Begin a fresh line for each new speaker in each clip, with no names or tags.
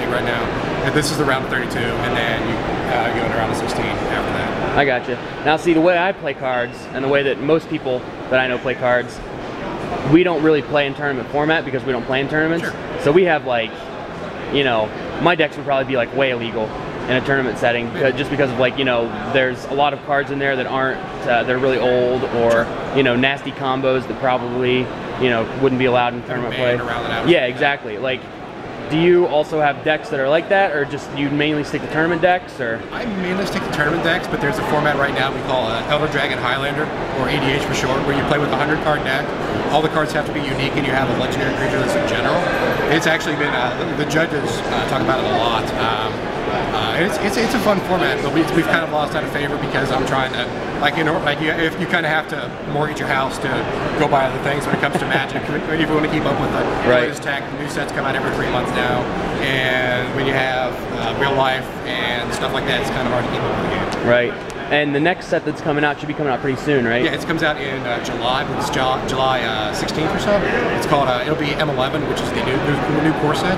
right now. And this is the round of 32, and then you go into round of 16 after that.
I gotcha. Now see, the way I play cards, and the way that most people that I know play cards, we don't really play in tournament format because we don't play in tournaments.
Sure.
So we have like, you know, my decks would probably be like way illegal in a tournament setting, just because of like, you know, there's a lot of cards in there that aren't, they're really old, or, you know, nasty combos that probably, you know, wouldn't be allowed in tournament play. Yeah, exactly. Like, do you also have decks that are like that, or just do you mainly stick to tournament decks, or?
I mainly stick to tournament decks, but there's a format right now we call Elder Dragon Highlander, or EDH for short, where you play with a 100-card deck. All the cards have to be unique, and you have a legendary creature list in general. It's actually been, the judges talk about it a lot. It's a fun format, but we've kind of lost out of favor because I'm trying to, like, you know, like if you kind of have to mortgage your house to go buy other things when it comes to Magic. If you want to keep up with the latest tech, the new sets come out every 3 months now, and when you have real life and stuff like that, it's kind of hard to keep up with the game.
Right. And the next set that's coming out should be coming out pretty soon, right?
Yeah, it comes out in July. It's July 16th or so. It's called, it'll be M11, which is the new core set.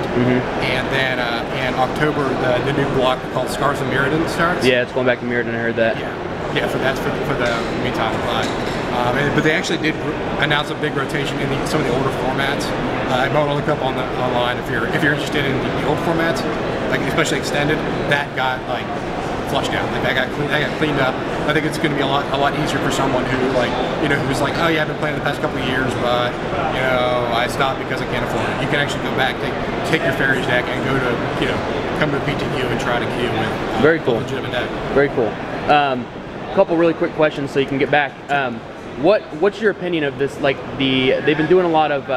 And then in October, the new block called Scars of Mirrodin starts.
Yeah, it's going back to Mirrodin, I heard that.
Yeah, for the meantime. But they actually did announce a big rotation in some of the older formats. I might want to look up online if you're interested in the old formats, like especially extended. That got like flushed out. Like that got cleaned up. I think it's going to be a lot easier for someone who who's like, oh yeah, I've been playing the past couple of years, but you know I stopped because I can't afford it. You can actually go back, take your Fairies deck, and go to come to a PTQ and try to queue with
very cool,
legitimate deck.
Very cool. Couple really quick questions so you can get back. What's your opinion of this? Like they've been doing a lot of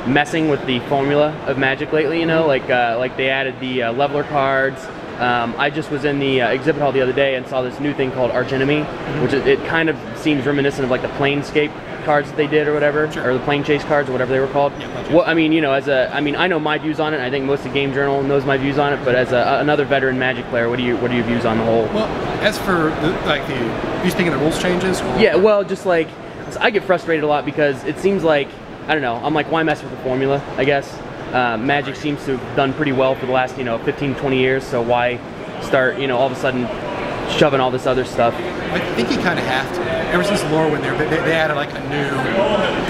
messing with the formula of Magic lately. You know, like they added the leveler cards. I just was in the exhibit hall the other day and saw this new thing called Archenemy, which it kind of seems reminiscent of like the Planescape cards that they did or whatever, or the Plane Chase cards or whatever they were called.
Yeah,
well, I mean, you know, I know my views on it. I think most of Game Journal knows my views on it. But as another veteran Magic player, what are your views on the whole?
Well, as for you speaking of the rules changes? Or?
Yeah, well, just like I get frustrated a lot because it seems like, I don't know, I'm like, why mess with the formula? I guess Magic seems to have done pretty well for the last 15, 20 years. So why start all of a sudden shoving all this other stuff?
I think you kind of have to. Ever since Lorwyn, they added like a new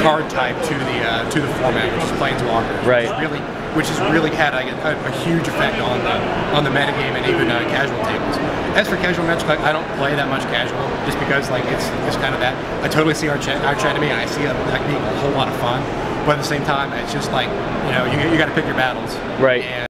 card type to the format, which is Planeswalkers.
Right.
Which has really had a huge effect on the metagame and even casual tables. As for casual Magic, I don't play that much casual, just because it's kind of that. I totally see Archenemy, and I see it being a whole lot of fun. But at the same time, it's just like you got to pick your battles.
Right.